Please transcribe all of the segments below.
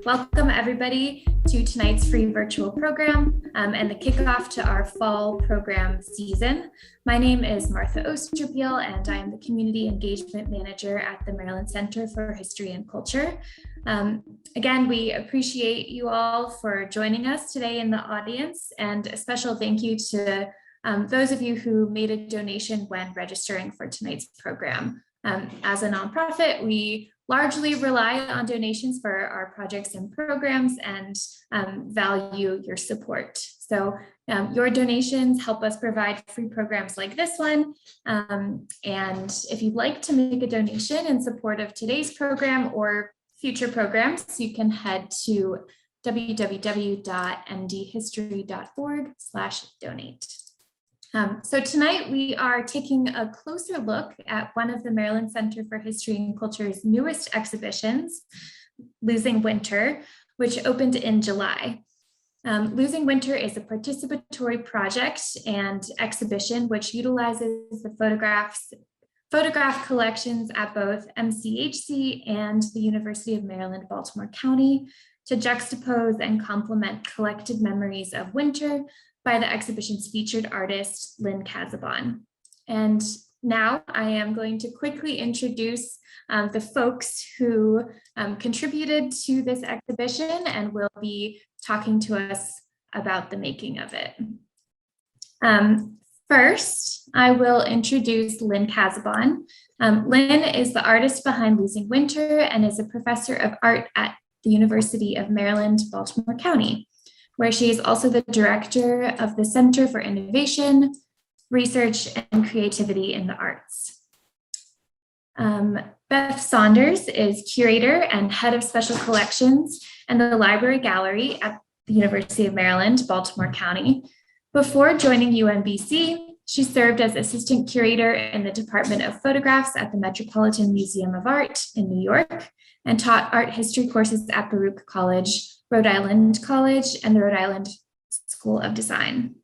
Welcome everybody to tonight's free virtual program and the kickoff to our fall program season. My name is Martha Osterpeel and I am the Community Engagement Manager at the Maryland Center for History and Culture. Again, we appreciate you all for joining us today in the audience, and a special thank you to those of you who made a donation when registering for tonight's program. As a nonprofit, we largely rely on donations for our projects and programs and value your support. So your donations help us provide free programs like this one. And if you'd like to make a donation in support of today's program or future programs, you can head to www.mdhistory.org/donate. So tonight we are taking a closer look at one of the Maryland Center for History and Culture's newest exhibitions, Losing Winter, which opened in July. Losing Winter is a participatory project and exhibition which utilizes the photograph collections at both MCHC and the University of Maryland, Baltimore County to juxtapose and complement collected memories of winter by the exhibition's featured artist, Lynn Cazabon. And now I am going to quickly introduce the folks who contributed to this exhibition and will be talking to us about the making of it. First, I will introduce Lynn Cazabon. Lynn is the artist behind Losing Winter and is a professor of art at the University of Maryland, Baltimore County, where she is also the director of the Center for Innovation, Research, and Creativity in the Arts. Beth Saunders is curator and head of special collections and the Library Gallery at the University of Maryland, Baltimore County. Before joining UMBC, she served as assistant curator in the Department of Photographs at the Metropolitan Museum of Art in New York and taught art history courses at Baruch College, Rhode Island College, and the Rhode Island School of Design.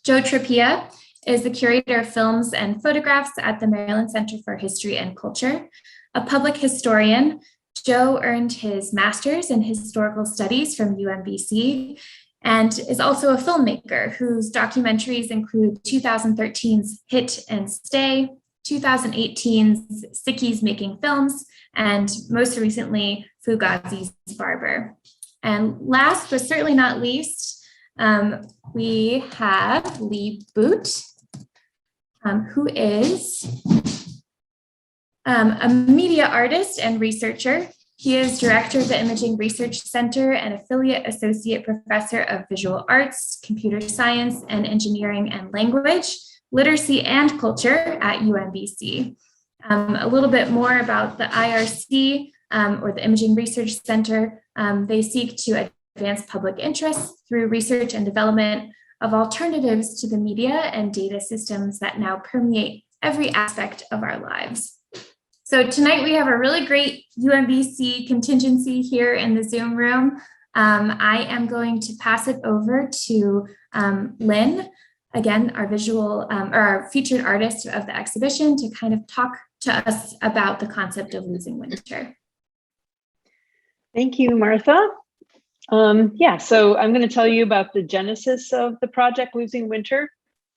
Joe Tropea is the curator of films and photographs at the Maryland Center for History and Culture. A public historian, Joe earned his master's in historical studies from UMBC and is also a filmmaker whose documentaries include 2013's Hit and Stay, 2018's Sickies Making Films, and most recently, Fugazi's Barber. And last but certainly not least, we have Lee Boot, who is a media artist and researcher. He is director of the Imaging Research Center and affiliate associate professor of visual arts, computer science, and engineering and language, literacy and culture at UMBC. A little bit more about the IRC, or the Imaging Research Center. They seek to advance public interest through research and development of alternatives to the media and data systems that now permeate every aspect of our lives. So tonight we have a really great UMBC contingency here in the Zoom room. I am going to pass it over to Lynn, again, our or our featured artist of the exhibition, to kind of talk to us about the concept of losing winter. Thank you, Martha. So I'm going to tell you about the genesis of the project Losing Winter,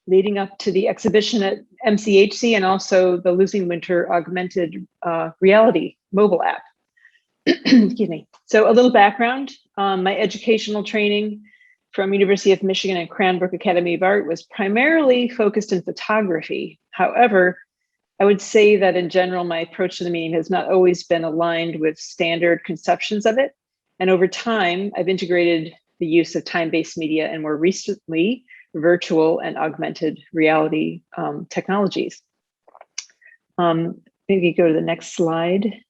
leading up to the exhibition at MCHC and also the Losing Winter augmented reality mobile app. Excuse me. So a little background, my educational training from University of Michigan and Cranbrook Academy of Art was primarily focused in photography. However, I would say that in general, my approach to the medium has not always been aligned with standard conceptions of it. And over time, I've integrated the use of time-based media and more recently, virtual and augmented reality technologies. Maybe go to the next slide,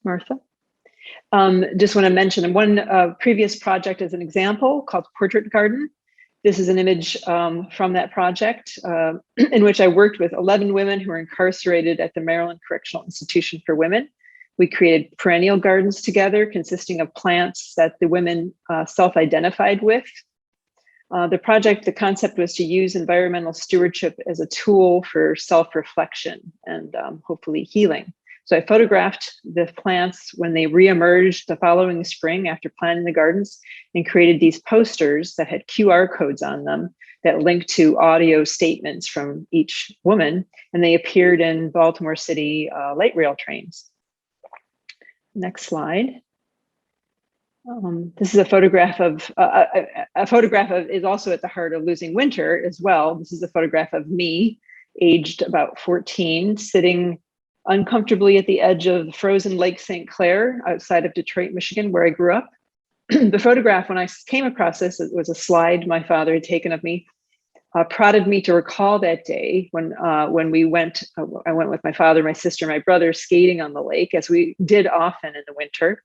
Martha. Just want to mention one previous project as an example called Portrait Garden. This is an image from that project in which I worked with 11 women who were incarcerated at the Maryland Correctional Institution for Women. We created perennial gardens together consisting of plants that the women self-identified with. The concept was to use environmental stewardship as a tool for self-reflection and hopefully healing. So I photographed the plants when they reemerged the following spring after planting the gardens, and created these posters that had QR codes on them that linked to audio statements from each woman, and they appeared in Baltimore City light rail trains. Next slide. This is a photograph of is also at the heart of Losing Winter as well. This is a photograph of me, aged about 14, sitting uncomfortably at the edge of frozen Lake St. Clair outside of Detroit, Michigan, where I grew up. The photograph, when I came across this, it was a slide my father had taken of me, prodded me to recall that day when I went with my father, my sister, my brother skating on the lake, as we did often in the winter.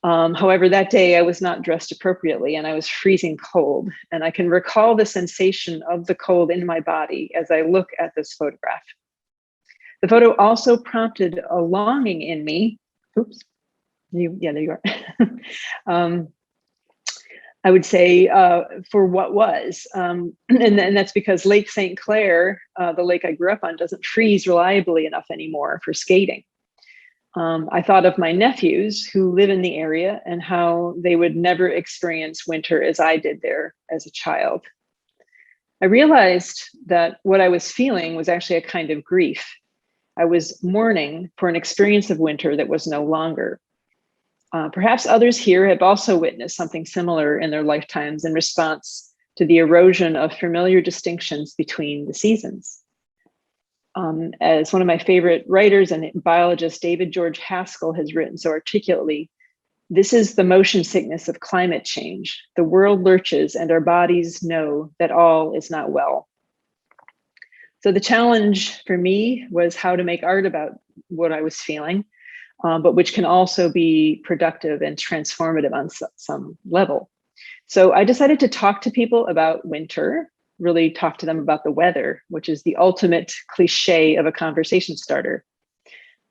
However, that day I was not dressed appropriately and I was freezing cold. And I can recall the sensation of the cold in my body as I look at this photograph. The photo also prompted a longing in me. Oops. Yeah, there you are. I would say for what was. And that's because Lake St. Clair, the lake I grew up on, doesn't freeze reliably enough anymore for skating. I thought of my nephews who live in the area and how they would never experience winter as I did there as a child. I realized that what I was feeling was actually a kind of grief. I was mourning for an experience of winter that was no longer. Perhaps others here have also witnessed something similar in their lifetimes in response to the erosion of familiar distinctions between the seasons. As one of my favorite writers and biologist, David George Haskell, has written so articulately, this is the motion sickness of climate change. The world lurches and our bodies know that all is not well. So the challenge for me was how to make art about what I was feeling, but which can also be productive and transformative on some level. So I decided to talk to people about winter, really talk to them about the weather, which is the ultimate cliche of a conversation starter.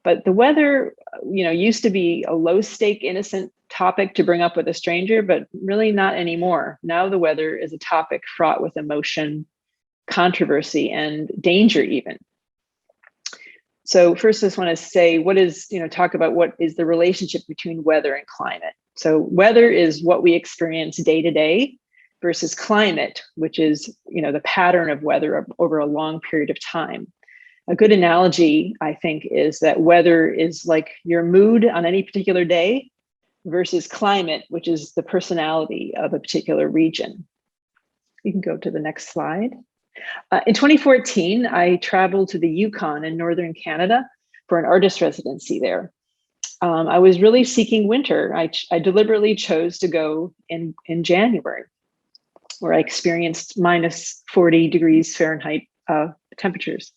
But the weather, used to be a low stake, innocent topic to bring up with a stranger, but really not anymore. Now the weather is a topic fraught with emotion, controversy, and danger even. So first, I just want to say talk about what is the relationship between weather and climate. So weather is what we experience day to day versus climate, which is, the pattern of weather over a long period of time. A good analogy, I think, is that weather is like your mood on any particular day versus climate, which is the personality of a particular region. You can go to the next slide. In 2014, I traveled to the Yukon in northern Canada for an artist residency there. I was really seeking winter. I deliberately chose to go in January, where I experienced minus 40 degrees Fahrenheit temperatures.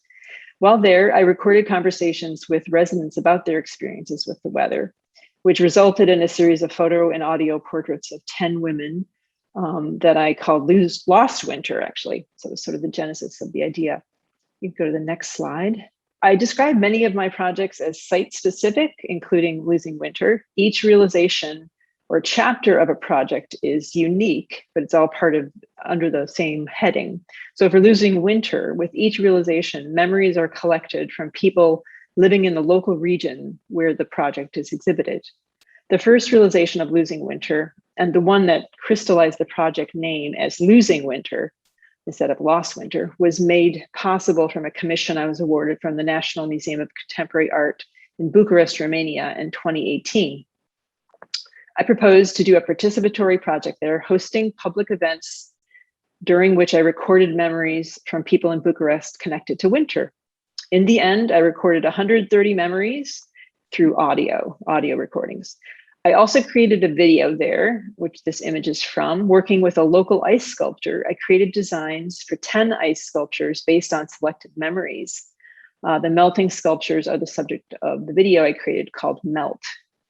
While there, I recorded conversations with residents about their experiences with the weather, which resulted in a series of photo and audio portraits of 10 women that I called Lost Winter, actually. So it was sort of the genesis of the idea. You can go to the next slide. I describe many of my projects as site-specific, including Losing Winter. Each realization or chapter of a project is unique, but it's all under the same heading. So for Losing Winter, with each realization, memories are collected from people living in the local region where the project is exhibited. The first realization of Losing Winter, and the one that crystallized the project name as Losing Winter instead of Lost Winter, was made possible from a commission I was awarded from the National Museum of Contemporary Art in Bucharest, Romania in 2018. I proposed to do a participatory project there, hosting public events during which I recorded memories from people in Bucharest connected to winter. In the end, I recorded 130 memories through audio recordings. I also created a video there, which this image is from. Working with a local ice sculptor, I created designs for 10 ice sculptures based on selected memories. The melting sculptures are the subject of the video I created called Melt.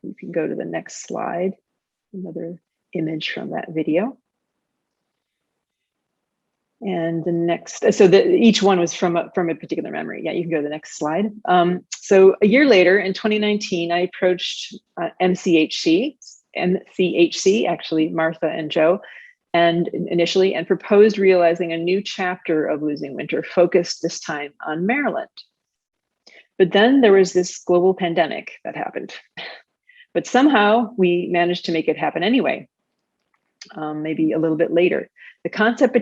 You can go to the next slide, another image from that video. And the next, each one was from a particular memory. Yeah, you can go to the next slide. So a year later, in 2019, I approached MCHC, actually Martha and Joe, and proposed realizing a new chapter of Losing Winter, focused this time on Maryland. But then there was this global pandemic that happened. But somehow we managed to make it happen anyway, maybe a little bit later. The concept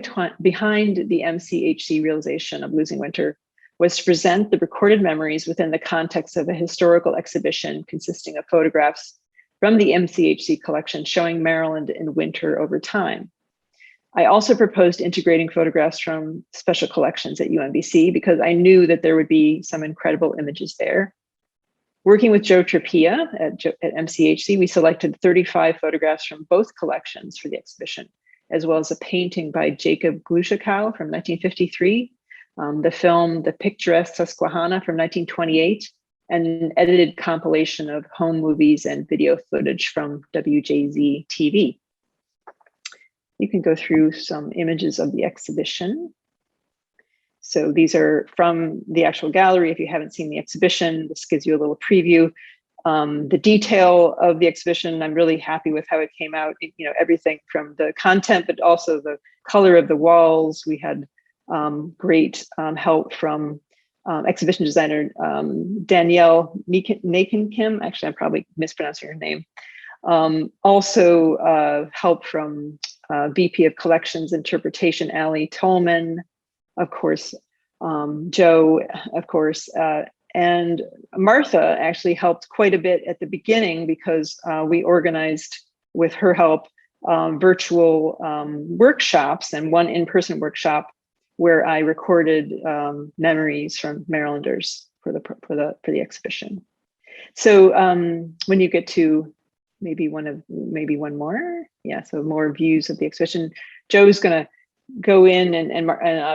behind the MCHC realization of Losing Winter was to present the recorded memories within the context of a historical exhibition consisting of photographs from the MCHC collection showing Maryland in winter over time. I also proposed integrating photographs from special collections at UMBC because I knew that there would be some incredible images there. Working with Joe Tropea at MCHC, we selected 35 photographs from both collections for the exhibition, as well as a painting by Jacob Glushikow from 1953, the film The Picturesque Susquehanna from 1928, and an edited compilation of home movies and video footage from WJZ TV. You can go through some images of the exhibition. So these are from the actual gallery. If you haven't seen the exhibition, this gives you a little preview. The detail of the exhibition, I'm really happy with how it came out. You know, everything from the content, but also the color of the walls. We had great help from exhibition designer Danielle Nakin-Kim. Actually, I'm probably mispronouncing her name. Also help from VP of Collections Interpretation, Ali Tolman, of course, Joe, of course, and Martha actually helped quite a bit at the beginning because we organized with her help virtual workshops and one in-person workshop where I recorded memories from Marylanders for the exhibition. So when you get to maybe one more, yeah. So more views of the exhibition. Joe's going to go in and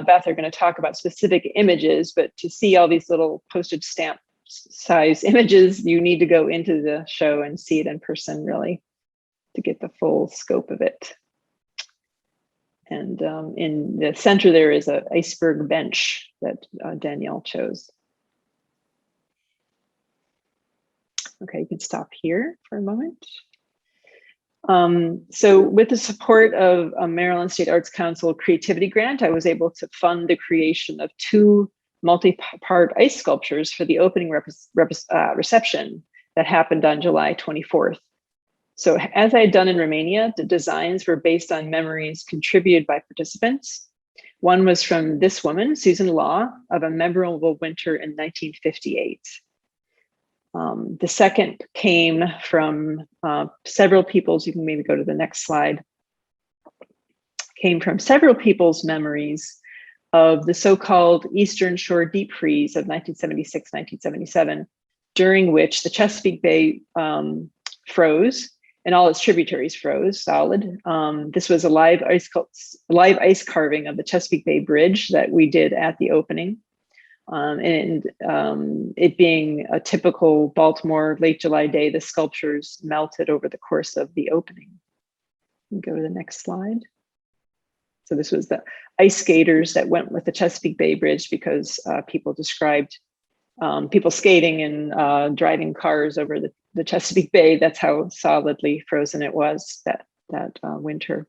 Beth are going to talk about specific images, but to see all these little postage stamp size images, you need to go into the show and see it in person, really, to get the full scope of it. And in the center, there is an iceberg bench that Danielle chose. Okay, you can stop here for a moment. So with the support of a Maryland State Arts Council creativity grant, I was able to fund the creation of 2 multi-part ice sculptures for the opening reception that happened on July 24th. So as I had done in Romania, the designs were based on memories contributed by participants. One was from this woman, Susan Law, of a memorable winter in 1958. The second came from several people's, you can maybe go to the next slide, came from several people's memories of the so-called Eastern Shore deep freeze of 1976, 1977, during which the Chesapeake Bay froze and all its tributaries froze solid. This was a live ice carving of the Chesapeake Bay Bridge that we did at the opening. It being a typical Baltimore late July day, the sculptures melted over the course of the opening. Go to the next slide. So this was the ice skaters that went with the Chesapeake Bay Bridge because people described people skating and driving cars over the Chesapeake Bay. That's how solidly frozen it was that winter.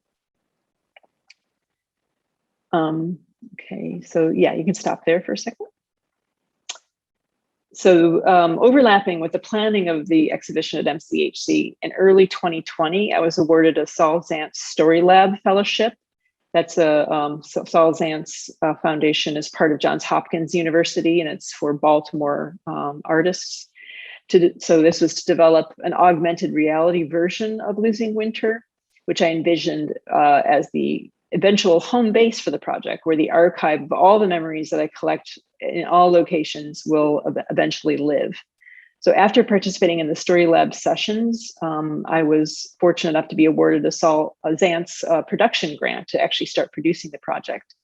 Okay, so yeah, you can stop there for a second. So overlapping with the planning of the exhibition at MCHC, in early 2020, I was awarded a Saul Zaentz Story Lab Fellowship. That's a Saul Zaentz Foundation is part of Johns Hopkins University, and it's for Baltimore artists. So this was to develop an augmented reality version of Losing Winter, which I envisioned as the eventual home base for the project, where the archive of all the memories that I collect in all locations will eventually live. So after participating in the Story Lab sessions, I was fortunate enough to be awarded a Saul Zaentz production grant to actually start producing the project,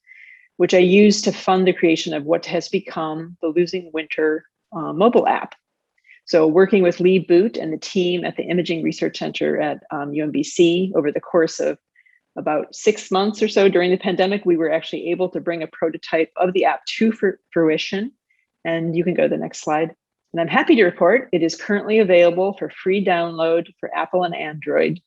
which I used to fund the creation of what has become the Losing Winter mobile app. So working with Lee Boot and the team at the Imaging Research Center at UMBC over the course of about 6 months or so during the pandemic, we were actually able to bring a prototype of the app to fruition. And you can go to the next slide. And I'm happy to report it is currently available for free download for Apple and Android.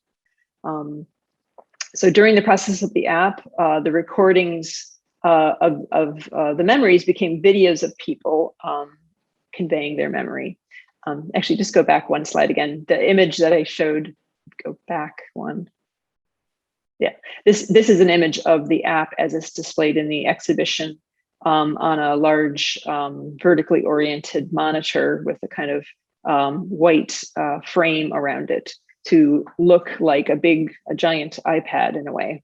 So during the process of the app, the recordings of the memories became videos of people conveying their memory. Actually, just go back one slide again. The image that I showed, go back one. Yeah, this is an image of the app as it's displayed in the exhibition on a large vertically oriented monitor with a kind of white frame around it to look like a giant iPad in a way.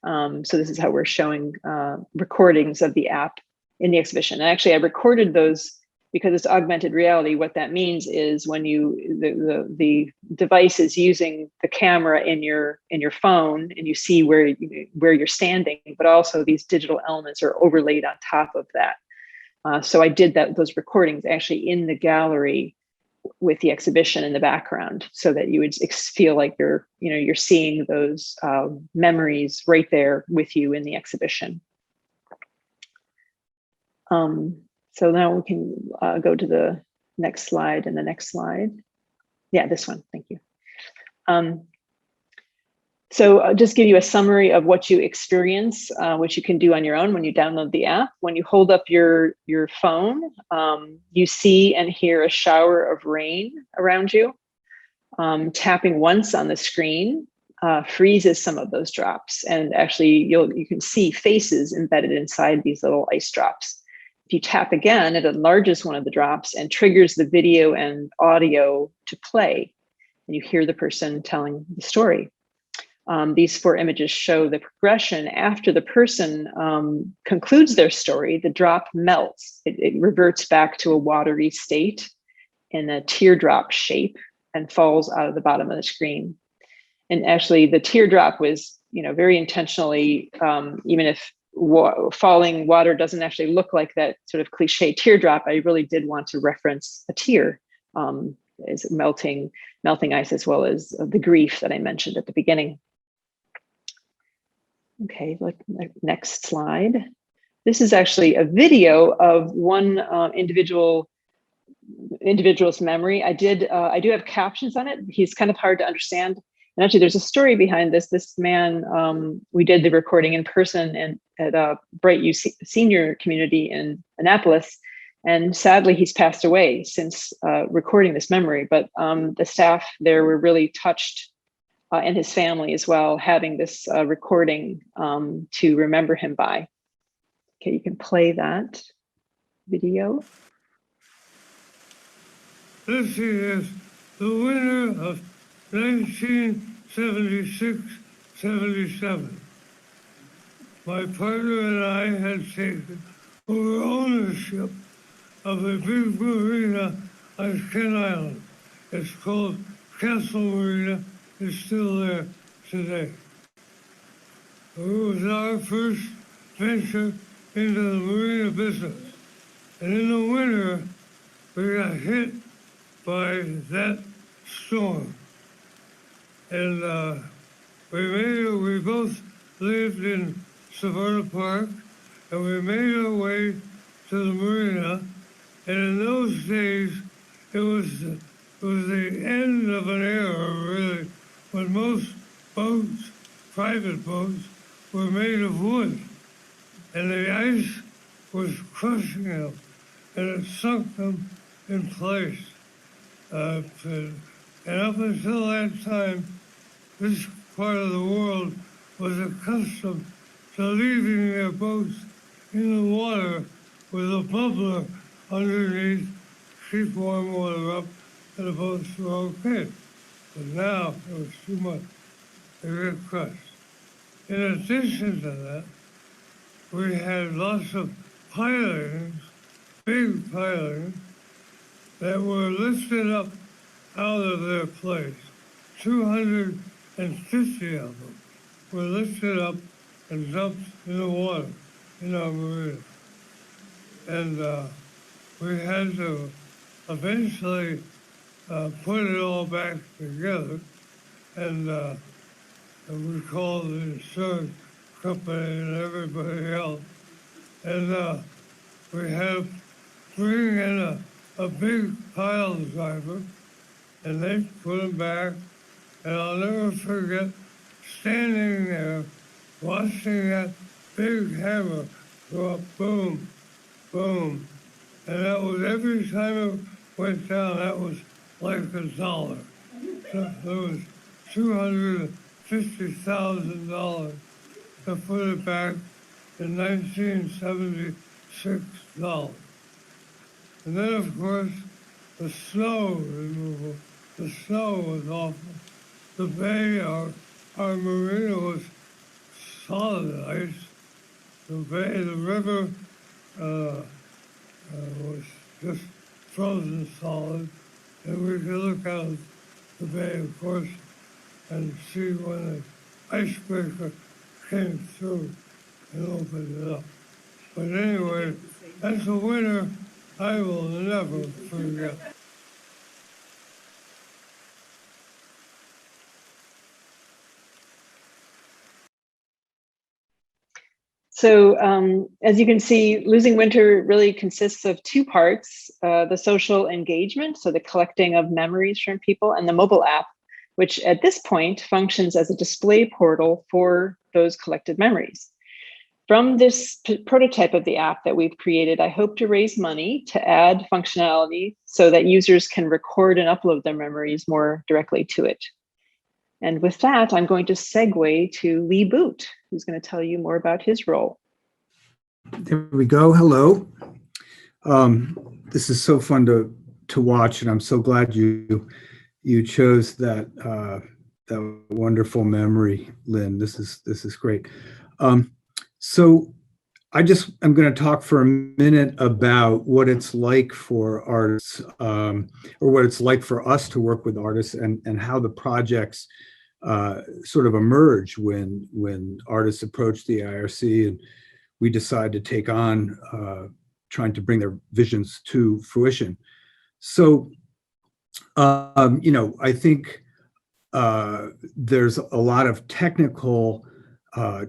So this is how we're showing recordings of the app in the exhibition. And actually I recorded those because it's augmented reality. What that means is when the device is using the camera in your phone and you see where you're standing, but also these digital elements are overlaid on top of that. So I did those recordings actually in the gallery with the exhibition in the background, so that you would feel like you're seeing those memories right there with you in the exhibition. So now we can go to the next slide and the next slide. Yeah, this one, thank you. So I'll just give you a summary of what you experience, which you can do on your own when you download the app. When you hold up your phone, you see and hear a shower of rain around you. Tapping once on the screen freezes some of those drops. And actually you can see faces embedded inside these little ice drops. If you tap again, it enlarges one of the drops and triggers the video and audio to play. And you hear the person telling the story. These 4 images show the progression after the person concludes their story. The drop melts. It reverts back to a watery state in a teardrop shape and falls out of the bottom of the screen. And actually the teardrop was, very intentionally, even if falling water doesn't actually look like that sort of cliche teardrop, I really did want to reference a tear as melting ice, as well as the grief that I mentioned at the beginning. Okay, next slide. This is actually a video of one individual's memory. I do have captions on it. He's kind of hard to understand. And actually there's a story behind this. This man, we did the recording in person and at Bright U Senior Community in Annapolis. And sadly, he's passed away since recording this memory, but the staff there were really touched, and his family as well, having this recording to remember him by. Okay, you can play that video. This is the winter of 1976-77. My partner and I had taken over ownership of a big marina on Kent Island. It's called Castle Marina. It's still there today. It was our first venture into the marina business. And in the winter, we got hit by that storm. And we both lived in Savannah Park, and we made our way to the marina. And in those days, it was the end of an era, really, when most boats, private boats, were made of wood. And the ice was crushing them, and it sunk them in place. And up until that time, this part of the world was accustomed to leaving their boats in the water with a bubbler underneath, keep warm water up, and the boats were okay. But now it was too much. They got crushed. In addition to that, we had lots of pilings, big pilings, that were lifted up out of their place. 250 of them were lifted up and dumped in the water in our marina. And we had to eventually put it all back together, and we called the insurance company and everybody else. And we had to bring in a big pile driver, and they put them back. And I'll never forget standing there, watching that big hammer go up, boom, boom, And that was every time it went down, that was like $1. So there was $250,000 to put it back in 1976. And then, of course, the snow removal. The snow was awful. The bay, our marina was solid ice. The bay, the river was just frozen solid. And we could look out the bay, of course, and see when the icebreaker came through and opened it up. But anyway, that's a winter I will never forget. So as you can see, Losing Winter really consists of two parts, the social engagement, so the collecting of memories from people, and the mobile app, which at this point functions as a display portal for those collected memories. From this prototype of the app that we've created, I hope to raise money to add functionality so that users can record and upload their memories more directly to it. And with that, I'm going to segue to Lee Boot, who's going to tell you more about his role. There we go. Hello. This is so fun to watch, and I'm so glad you chose that wonderful memory, Lynn. This is great. So I'm going to talk for a minute about what it's like for artists, or what it's like for us to work with artists, and how the projects sort of emerge when artists approach the IRC and we decide to take on trying to bring their visions to fruition. So, I think there's a lot of technical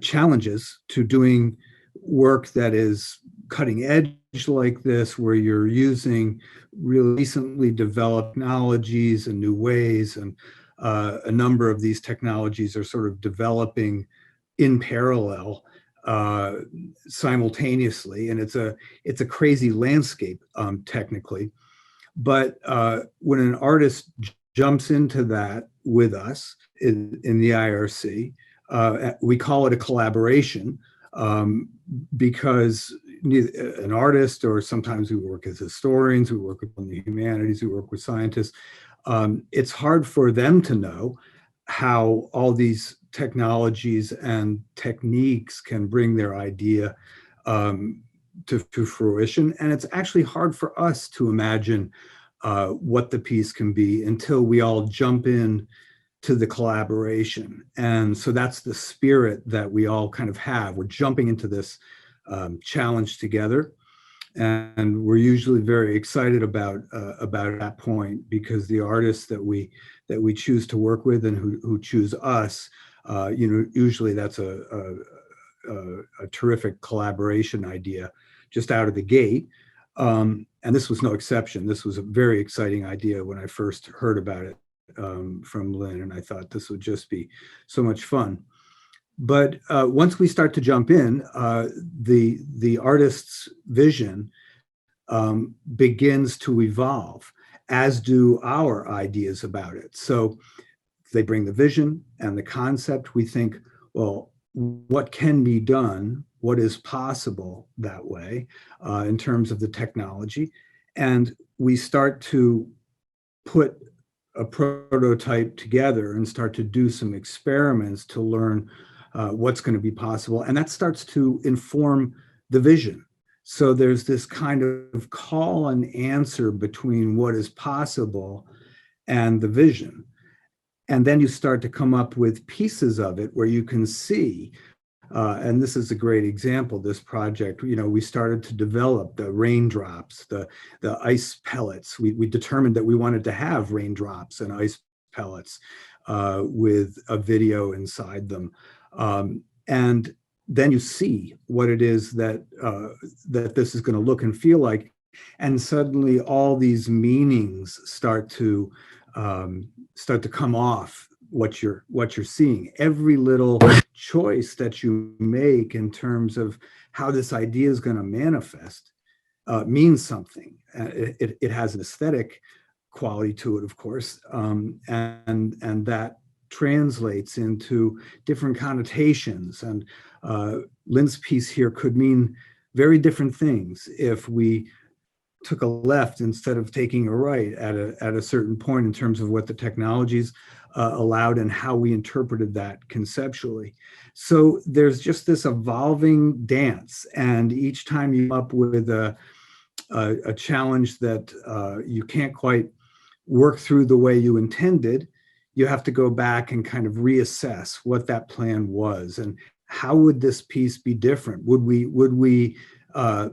challenges to doing work that is cutting edge like this, where you're using really recently developed technologies and new ways, and a number of these technologies are sort of developing in parallel simultaneously, and it's a crazy landscape technically. But when an artist jumps into that with us in the IRC, we call it a collaboration, because an artist, or sometimes we work as historians, we work with the humanities, we work with scientists, it's hard for them to know how all these technologies and techniques can bring their idea to fruition. And it's actually hard for us to imagine what the piece can be until we all jump in to the collaboration. And so that's the spirit that we all kind of have. We're jumping into this challenge together. And we're usually very excited about that point, because the artists that we choose to work with and who choose us, usually that's a terrific collaboration idea just out of the gate. And this was no exception. This was a very exciting idea when I first heard about it from Lynn, and I thought this would just be so much fun. But once we start to jump in, the artist's vision begins to evolve, as do our ideas about it. So they bring the vision and the concept. We think, well, what can be done? What is possible that way in terms of the technology? And we start to put a prototype together and start to do some experiments to learn what's going to be possible. And that starts to inform the vision. So there's this kind of call and answer between what is possible and the vision. And then you start to come up with pieces of it where you can see, and this is a great example, this project, we started to develop the raindrops, the ice pellets. We determined that we wanted to have raindrops and ice pellets with a video inside them. And then you see what it is that this is going to look and feel like. And suddenly all these meanings start to come off what you're seeing. Every little choice that you make in terms of how this idea is going to manifest means something. It has an aesthetic quality to it, of course, and that translates into different connotations. And Lynn's piece here could mean very different things if we took a left instead of taking a right at a certain point in terms of what the technologies allowed and how we interpreted that conceptually. So there's just this evolving dance, and each time you come up with a challenge that you can't quite work through the way you intended, you have to go back and kind of reassess what that plan was and how would this piece be different? Would we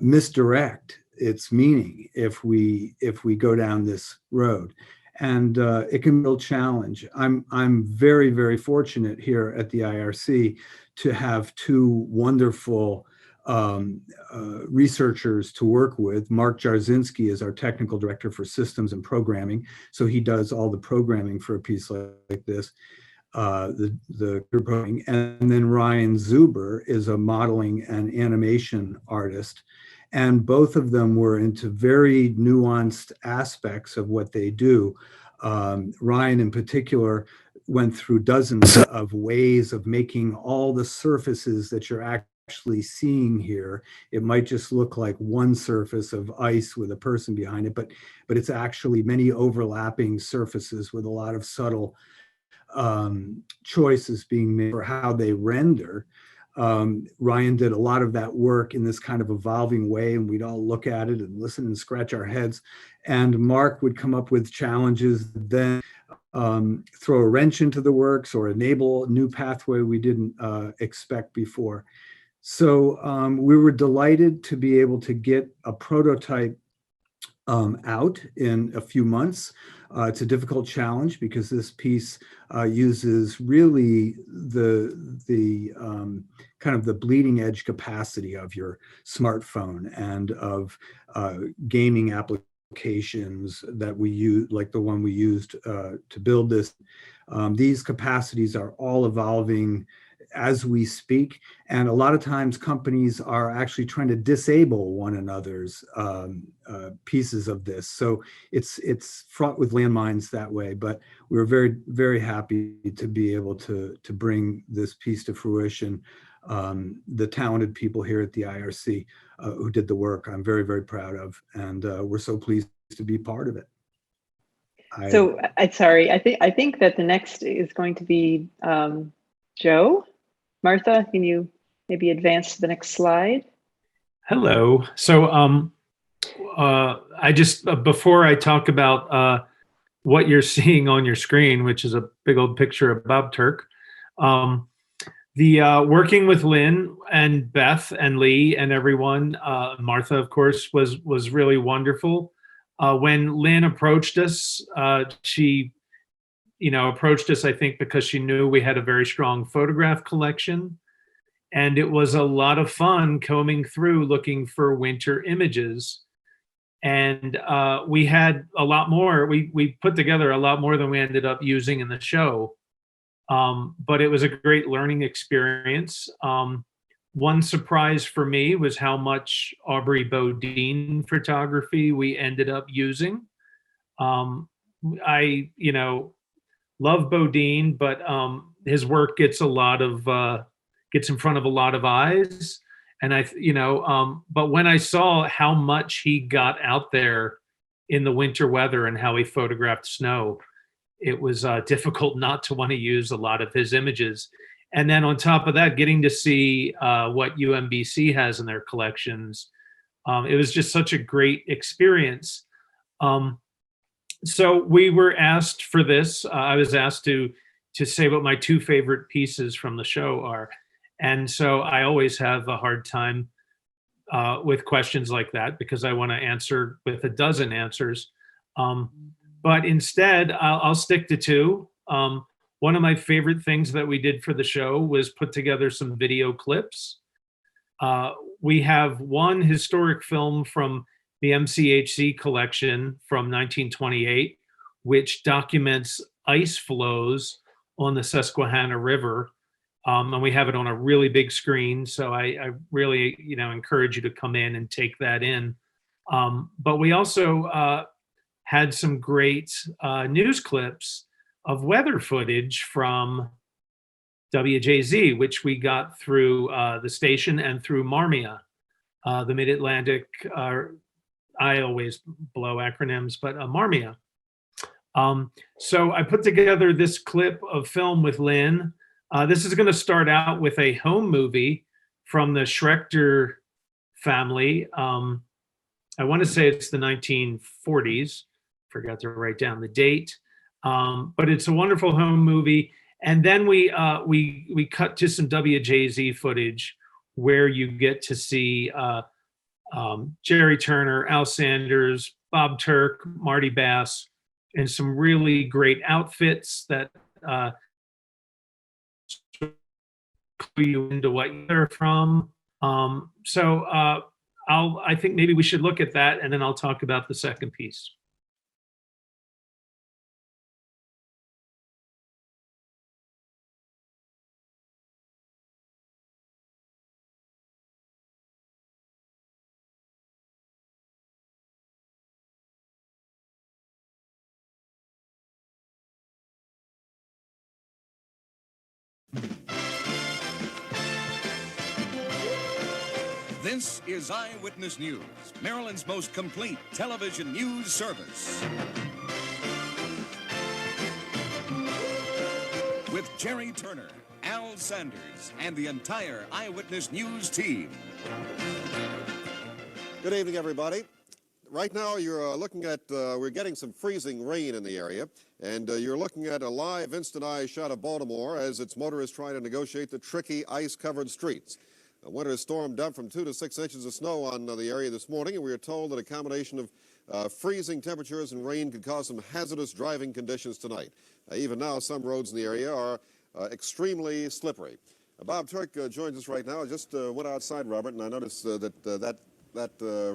misdirect its meaning if we go down this road? And it can be a real challenge. I'm very, very fortunate here at the IRC to have two wonderful researchers to work with. Mark Jarzynski is our technical director for systems and programming, so he does all the programming for a piece like this. The programming, and then Ryan Zuber is a modeling and animation artist, and both of them were into very nuanced aspects of what they do. Ryan in particular went through dozens of ways of making all the surfaces that you're actually seeing here. It might just look like one surface of ice with a person behind it, but it's actually many overlapping surfaces with a lot of subtle choices being made for how they render. Ryan did a lot of that work in this kind of evolving way, and we'd all look at it and listen and scratch our heads. And Mark would come up with challenges, then throw a wrench into the works or enable a new pathway we didn't expect before. So we were delighted to be able to get a prototype out in a few months. It's a difficult challenge because this piece uses really the kind of the bleeding edge capacity of your smartphone and of gaming applications that we use, like the one we used to build this. These capacities are all evolving as we speak, and a lot of times companies are actually trying to disable one another's pieces of this. So it's fraught with landmines that way, but we're very, very happy to be able to bring this piece to fruition. The talented people here at the IRC who did the work, I'm very, very proud of, and we're so pleased to be part of it. Sorry, I think that the next is going to be Joe. Martha, can you maybe advance to the next slide? Hello. So I just, before I talk about what you're seeing on your screen, which is a big old picture of Bob Turk, the working with Lynn and Beth and Lee and everyone, Martha, of course, was really wonderful. When Lynn approached us, she approached us, I think, because she knew we had a very strong photograph collection. And it was a lot of fun combing through looking for winter images. And we had a lot more. We put together a lot more than we ended up using in the show. But it was a great learning experience. One surprise for me was how much Aubrey Bodine photography we ended up using. I love Bodine, but his work gets in front of a lot of eyes. And but when I saw how much he got out there in the winter weather and how he photographed snow, it was difficult not to want to use a lot of his images. And then on top of that, getting to see what UMBC has in their collections, it was just such a great experience. So we were asked for this. I was asked to say what my two favorite pieces from the show are. And so I always have a hard time with questions like that because I want to answer with a dozen answers. But instead, I'll stick to two. One of my favorite things that we did for the show was put together some video clips. We have one historic film from the MCHC collection from 1928, which documents ice flows on the Susquehanna River. And we have it on a really big screen. So I really, encourage you to come in and take that in. But we also had some great news clips of weather footage from WJZ, which we got through the station and through Marmia, the Mid-Atlantic. I always blow acronyms, but Marmia. So I put together this clip of film with Lynn. This is going to start out with a home movie from the Schrechter family. I want to say it's the 1940s. Forgot to write down the date. But it's a wonderful home movie. And then we cut to some WJZ footage where you get to see Jerry Turner, Al Sanders, Bob Turk, Marty Bass, and some really great outfits that clue you into what you're from. So I think maybe we should look at that, and then I'll talk about the second piece. This is Eyewitness News, Maryland's most complete television news service. With Jerry Turner, Al Sanders, and the entire Eyewitness News team. Good evening, everybody. Right now, you're looking at, we're getting some freezing rain in the area, and you're looking at a live instant eye shot of Baltimore as its motorists try to negotiate the tricky ice-covered streets. A winter storm dumped from 2 to 6 inches of snow on the area this morning, and we are told that a combination of freezing temperatures and rain could cause some hazardous driving conditions tonight. Even now, some roads in the area are extremely slippery. Bob Turk joins us right now. I just went outside, Robert, and I noticed that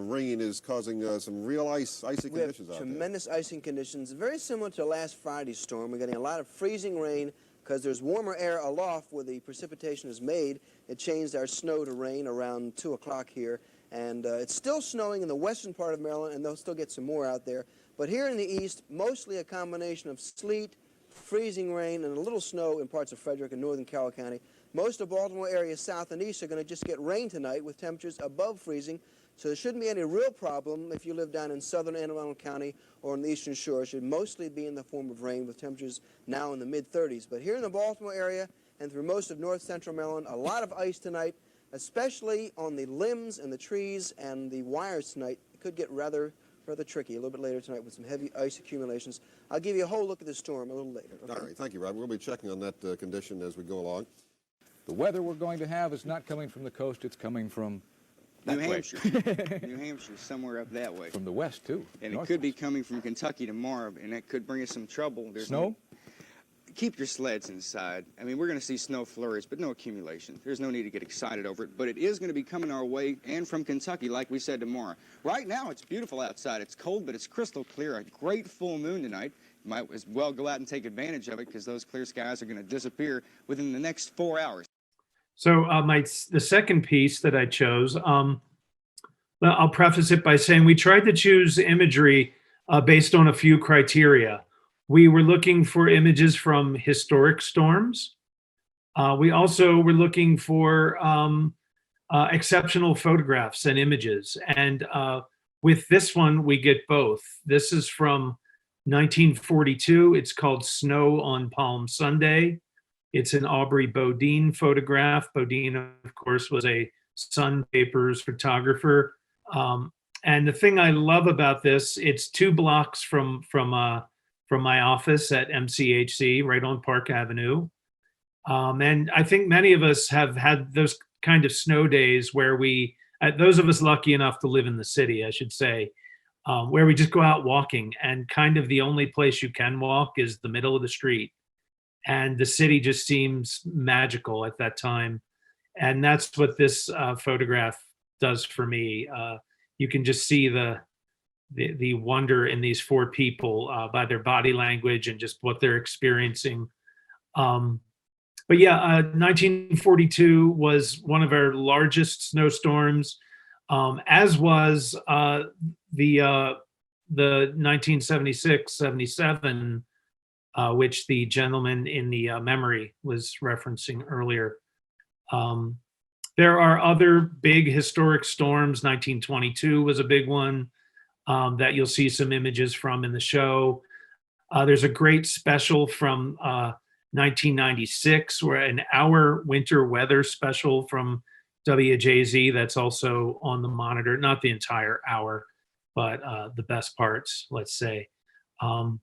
rain is causing some real icy conditions out there. Tremendous icing conditions, very similar to last Friday's storm. We're getting a lot of freezing rain because there's warmer air aloft where the precipitation is made. It changed our snow to rain around 2 o'clock here, and it's still snowing in the western part of Maryland, and they'll still get some more out there. But here in the east, mostly a combination of sleet, freezing rain, and a little snow in parts of Frederick and northern Carroll County. Most of Baltimore area south and east are going to just get rain tonight with temperatures above freezing. So there shouldn't be any real problem if you live down in southern Anne Arundel County or on the eastern shore. It should mostly be in the form of rain with temperatures now in the mid-30s. But here in the Baltimore area and through most of north central Maryland, a lot of ice tonight, especially on the limbs and the trees and the wires tonight. It could get rather tricky a little bit later tonight with some heavy ice accumulations. I'll give you a whole look at the storm a little later. Okay? All right, thank you, Rob. We'll be checking on that condition as we go along. The weather we're going to have is not coming from the coast, it's coming from New Hampshire. New Hampshire, somewhere up that way. from the west, too. And it could be coming from Kentucky tomorrow, and that could bring us some trouble. There's Snow? Keep your sleds inside. I mean, we're going to see snow flurries, but no accumulation. There's no need to get excited over it, but it is going to be coming our way and from Kentucky, like we said, tomorrow. Right now, it's beautiful outside. It's cold, but it's crystal clear. A great full moon tonight. You might as well go out and take advantage of it because those clear skies are going to disappear within the next 4 hours. So the second piece that I chose, I'll preface it by saying we tried to choose imagery based on a few criteria. We were looking for images from historic storms. We also were looking for exceptional photographs and images. And with this one, we get both. This is from 1942. It's called Snow on Palm Sunday. It's an Aubrey Bodine photograph. Bodine, of course, was a Sun Papers photographer. And the thing I love about this, it's 2 blocks from my office at MCHC, right on Park Avenue. And I think many of us have had those kind of snow days where those of us lucky enough to live in the city, I should say, where we just go out walking and kind of the only place you can walk is the middle of the street. And the city just seems magical at that time. And that's what this photograph does for me. You can just see the wonder in these 4 people by their body language and just what they're experiencing. But yeah, 1942 was one of our largest snowstorms. as was the 1976-77, which the gentleman in the memory was referencing earlier. There are other big historic storms. 1922 was a big one that you'll see some images from in the show. There's a great special from 1996, where an hour winter weather special from WJZ that's also on the monitor, not the entire hour, but the best parts, let's say. Yeah,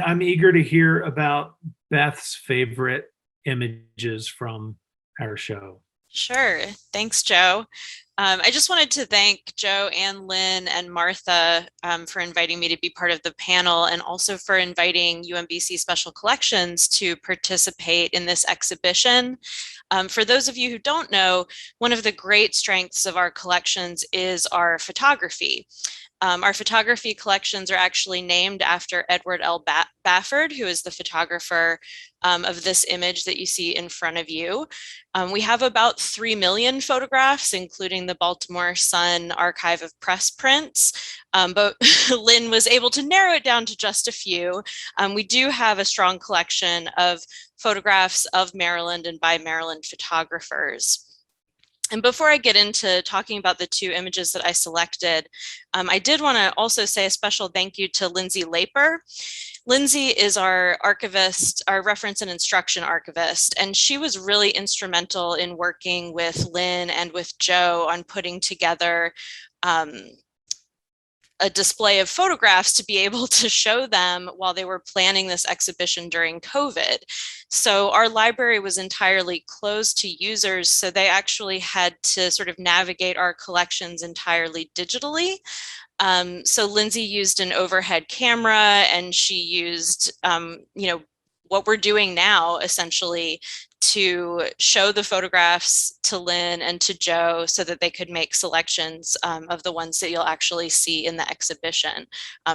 I'm eager to hear about Beth's favorite images from our show. Sure. Thanks, Joe. I just wanted to thank Joe and Lynn and Martha for inviting me to be part of the panel, and also for inviting UMBC Special Collections to participate in this exhibition. For those of you who don't know, one of the great strengths of our collections is our photography. Our photography collections are actually named after Edward L. Bafford, who is the photographer of this image that you see in front of you. We have about 3 million photographs, including the Baltimore Sun archive of press prints, but Lynn was able to narrow it down to just a few. We do have a strong collection of photographs of Maryland and by Maryland photographers. And before I get into talking about the 2 images that I selected, I did want to also say a special thank you to Lindsay Laper. Lindsay is our archivist, our reference and instruction archivist, and she was really instrumental in working with Lynn and with Joe on putting together a display of photographs to be able to show them while they were planning this exhibition during COVID. So our library was entirely closed to users, so they actually had to sort of navigate our collections entirely digitally. So Lindsay used an overhead camera, and she used, what we're doing now essentially to show the photographs to Lynn and to Joe so that they could make selections of the ones that you'll actually see in the exhibition.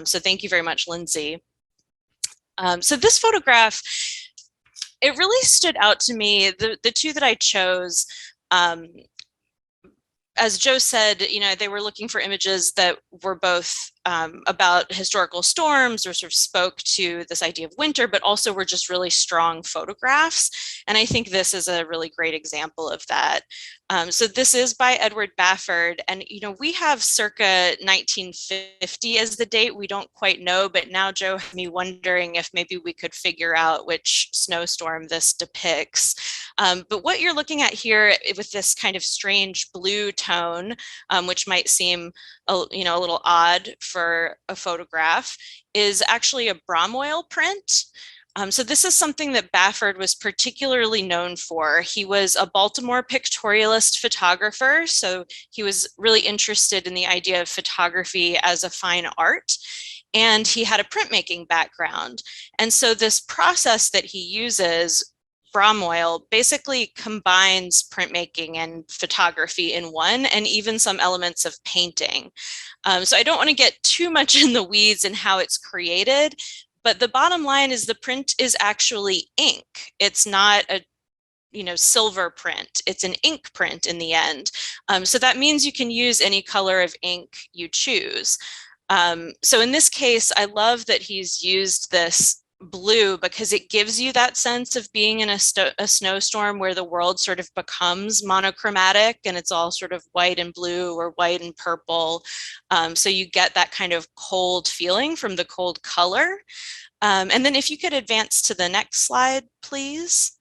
So thank you very much, Lindsay. So this photograph, it really stood out to me. The 2 that I chose, as Joe said, they were looking for images that were both about historical storms, or sort of spoke to this idea of winter, but also were just really strong photographs. And I think this is a really great example of that. So this is by Edward Bafford, and we have circa 1950 as the date. We don't quite know, but now Joe had me wondering if maybe we could figure out which snowstorm this depicts. But what you're looking at here with this kind of strange blue tone, which might seem a little odd for a photograph, is actually a Bromwell print. So this is something that Bafford was particularly known for. He was a Baltimore pictorialist photographer, so he was really interested in the idea of photography as a fine art, and he had a printmaking background. And so this process that he uses, Bromwell, basically combines printmaking and photography in one, and even some elements of painting. So I don't want to get too much in the weeds in how it's created, but the bottom line is the print is actually ink. It's not a silver print. It's an ink print in the end. So that means you can use any color of ink you choose. So in this case, I love that he's used this blue because it gives you that sense of being in a snowstorm where the world sort of becomes monochromatic and it's all sort of white and blue or white and purple. So you get that kind of cold feeling from the cold color. And then if you could advance to the next slide, please.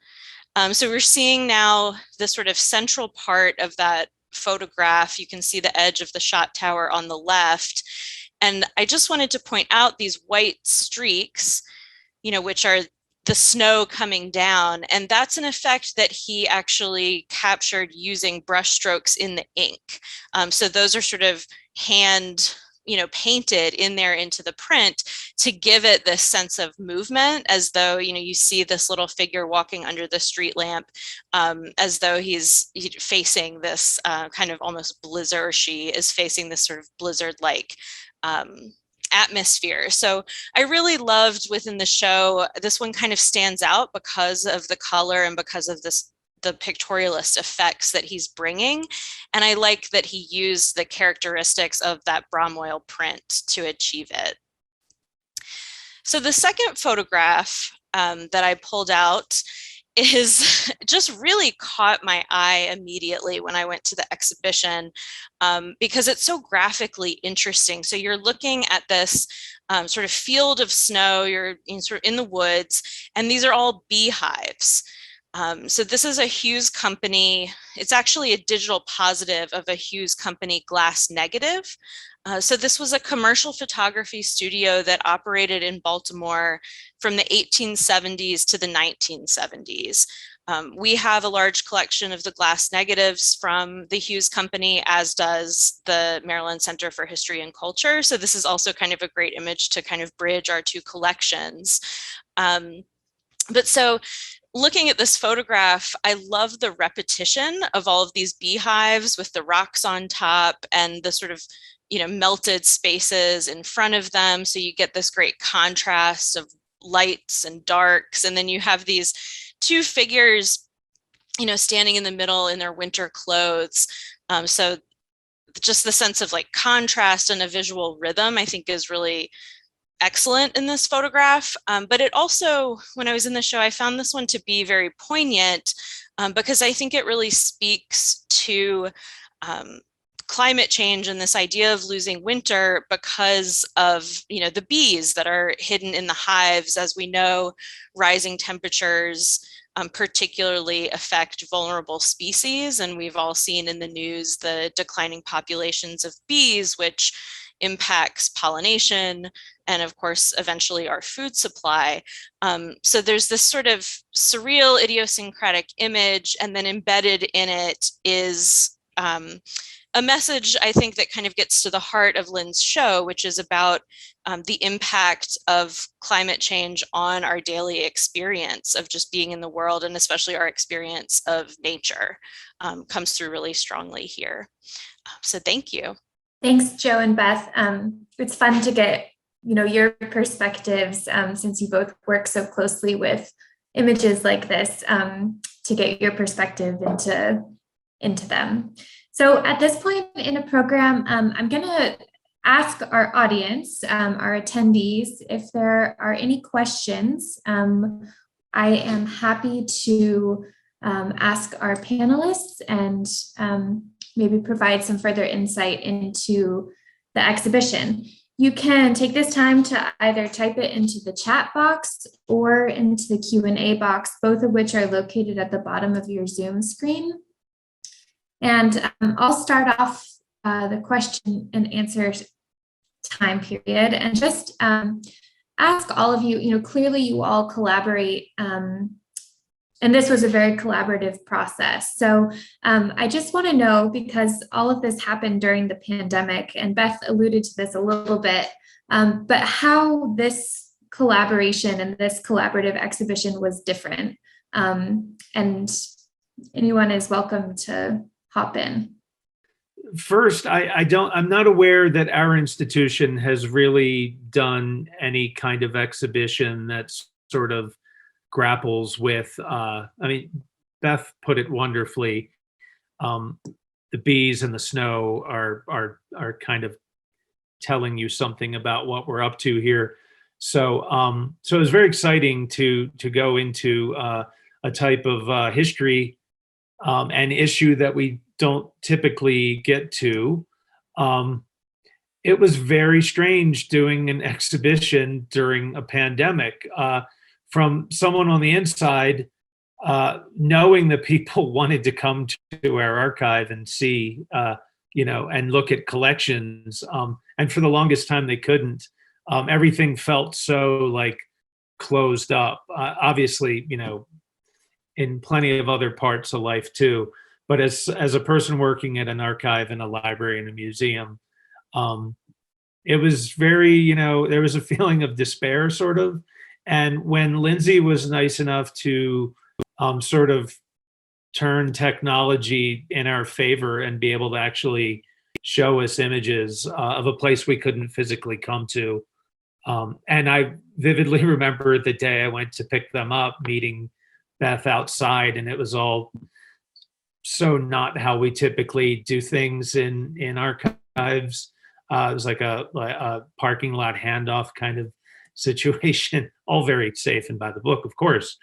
So we're seeing now the sort of central part of that photograph. You can see the edge of the shot tower on the left. And I just wanted to point out these white streaks, which are the snow coming down. And that's an effect that he actually captured using brush strokes in the ink. So those are sort of hand, painted in there into the print to give it this sense of movement, as though, you see this little figure walking under the street lamp, as though he's facing this kind of almost blizzard, or she is facing this sort of blizzard-like atmosphere. So I really loved within the show, this one kind of stands out because of the color and because of the the pictorialist effects that he's bringing. And I like that he used the characteristics of that Bromwell print to achieve it. So the second photograph that I pulled out is just really caught my eye immediately when I went to the exhibition, because it's so graphically interesting. So you're looking at this sort of field of snow, you're sort of in the woods, and these are all beehives. So this is a Hughes company. It's actually a digital positive of a Hughes company glass negative. So this was a commercial photography studio that operated in Baltimore from the 1870s to the 1970s. We have a large collection of the glass negatives from the Hughes company, as does the Maryland Center for History and Culture. So this is also kind of a great image to kind of bridge our two collections. But so looking at this photograph, I love the repetition of all of these beehives with the rocks on top and the sort of, melted spaces in front of them. So you get this great contrast of lights and darks. And then you have these two figures, standing in the middle in their winter clothes. So just the sense of like contrast and a visual rhythm, I think, is really excellent in this photograph. But it also, when I was in the show, I found this one to be very poignant because I think it really speaks to climate change and this idea of losing winter because of, the bees that are hidden in the hives. As we know, rising temperatures particularly affect vulnerable species. And we've all seen in the news the declining populations of bees, which impacts pollination and, of course, eventually our food supply. So there's this sort of surreal idiosyncratic image, and then embedded in it is a message, I think, that kind of gets to the heart of Lynn's show, which is about the impact of climate change on our daily experience of just being in the world, and especially our experience of nature comes through really strongly here. So thank you. Thanks, Joe and Beth. It's fun to get, your perspectives since you both work so closely with images like this, to get your perspective into them. So at this point in the program, I'm going to ask our audience, our attendees, if there are any questions. I am happy to ask our panelists and maybe provide some further insight into the exhibition. You can take this time to either type it into the chat box or into the Q&A box, both of which are located at the bottom of your Zoom screen. And I'll start off the question and answer time period and just ask all of you, clearly you all collaborate, and this was a very collaborative process. So I just want to know, because all of this happened during the pandemic, and Beth alluded to this a little bit, but how this collaboration and this collaborative exhibition was different. And anyone is welcome to hop in. First, I'm not aware that our institution has really done any kind of exhibition that's sort of grapples with, Beth put it wonderfully. The bees and the snow are kind of telling you something about what we're up to here. So it was very exciting to go into a type of history and issue that we don't typically get to. It was very strange doing an exhibition during a pandemic. From someone on the inside, knowing that people wanted to come to our archive and see, and look at collections. And for the longest time, they couldn't. Everything felt so like closed up. Obviously, in plenty of other parts of life too. But as a person working at an archive and a library and a museum, it was very, there was a feeling of despair sort of. And when Lindsay was nice enough to sort of turn technology in our favor and be able to actually show us images of a place we couldn't physically come to. And I vividly remember the day I went to pick them up, meeting Beth outside, and it was all so not how we typically do things in archives. It was like a parking lot handoff kind of situation, all very safe and by the book, of course.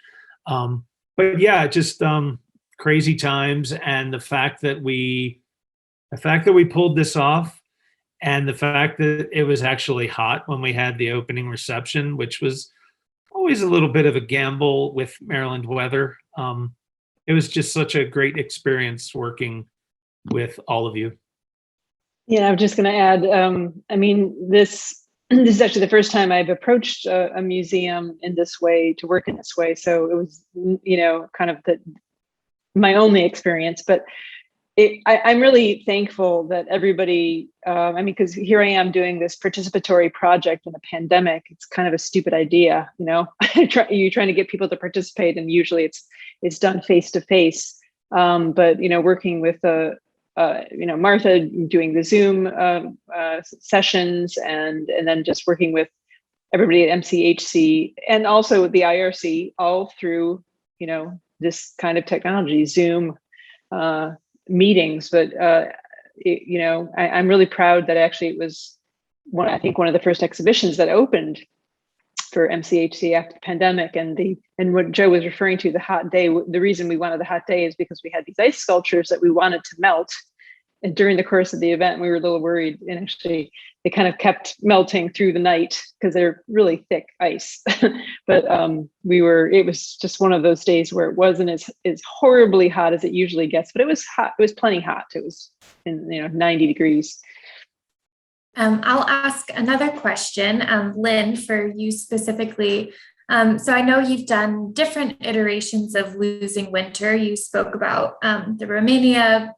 But yeah, just crazy times, and the fact that we pulled this off, and the fact that it was actually hot when we had the opening reception, which was always a little bit of a gamble with Maryland weather. It was just such a great experience working with all of you. Yeah, I'm just going to add, I mean, this is actually the first time I've approached a museum in this way, to work in this way. So it was, you know, kind of my only experience, but I'm really thankful that everybody, I mean, because here I am doing this participatory project in a pandemic. It's kind of a stupid idea, you know, you're trying to get people to participate, and usually it's done face to face. But, you know, working with you know, Martha doing the Zoom sessions, and then just working with everybody at MCHC and also the IRC, all through, you know, this kind of technology, Zoom meetings. But you know, I'm really proud that actually it was I think one of the first exhibitions that opened for MCHC after the pandemic. And what Joe was referring to, the hot day, the reason we wanted the hot day is because we had these ice sculptures that we wanted to melt. And during the course of the event, we were a little worried, and actually they kind of kept melting through the night because they're really thick ice. But it was just one of those days where it wasn't as horribly hot as it usually gets, but it was hot. It was plenty hot. It was 90 degrees. I'll ask another question, Lynn, for you specifically. So I know you've done different iterations of Losing Winter. You spoke about the Romania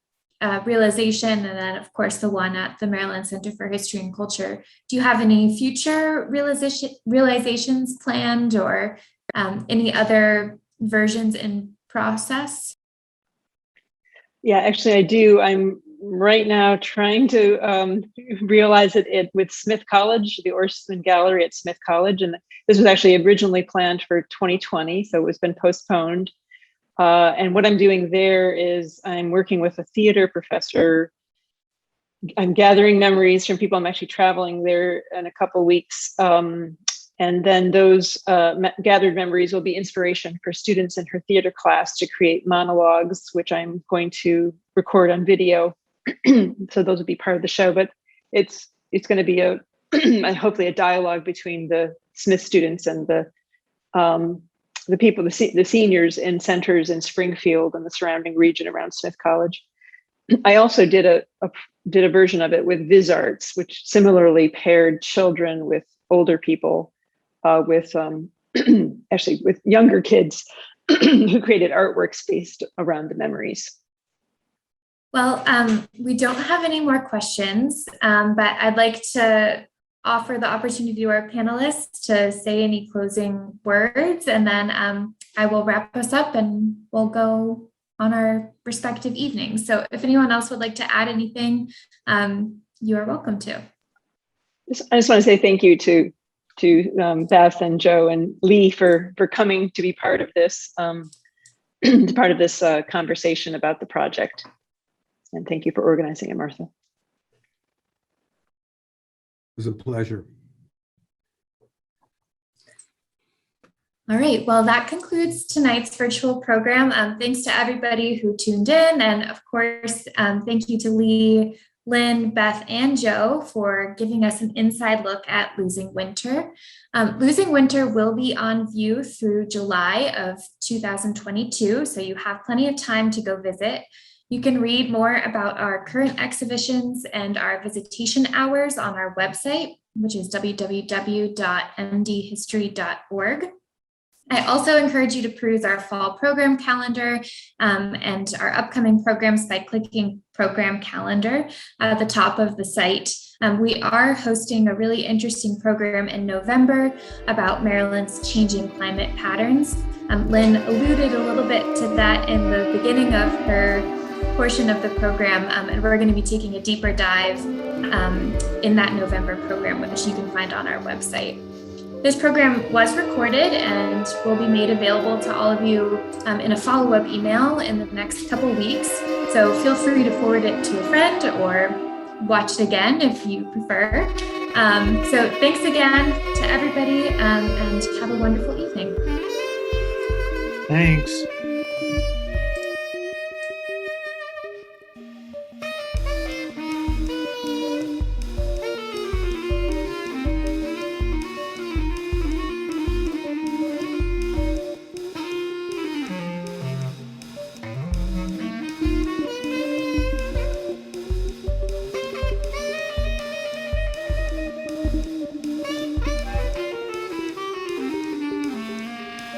realization, and then of course the one at the Maryland Center for History and Culture. Do you have any future realizations planned, or any other versions in process? Yeah, actually I do. I'm right now trying to realize it with Smith College, the Orsman Gallery at Smith College. And this was actually originally planned for 2020, so it's been postponed. And what I'm doing there is I'm working with a theater professor. I'm gathering memories from people. I'm actually traveling there in a couple of weeks. And then those gathered memories will be inspiration for students in her theater class to create monologues, which I'm going to record on video. So those will be part of the show, but it's going to be hopefully a dialogue between the Smith students and the people, the seniors in centers in Springfield and the surrounding region around Smith College. I also did a version of it with VisArts, which similarly paired children with older people, actually with younger kids who created artworks based around the memories. Well, we don't have any more questions, but I'd like to offer the opportunity to our panelists to say any closing words, and then I will wrap us up and we'll go on our respective evenings. So if anyone else would like to add anything, you are welcome to. I just want to say thank you to Beth and Joe and Lee for coming to be part of this conversation about the project. And thank you for organizing it, Martha. It was a pleasure. All right, well, that concludes tonight's virtual program. Thanks to everybody who tuned in. And of course, thank you to Lee, Lynn, Beth, and Joe for giving us an inside look at Losing Winter. Losing Winter will be on view through July of 2022, so you have plenty of time to go visit. You can read more about our current exhibitions and our visitation hours on our website, which is www.mdhistory.org. I also encourage you to peruse our fall program calendar and our upcoming programs by clicking program calendar at the top of the site. We are hosting a really interesting program in November about Maryland's changing climate patterns. Lynn alluded a little bit to that in the beginning of her portion of the program, and we're going to be taking a deeper dive in that November program, which you can find on our website. This program was recorded and will be made available to all of you in a follow-up email in the next couple weeks. So feel free to forward it to a friend or watch it again if you prefer. So thanks again to everybody and have a wonderful evening. Thanks.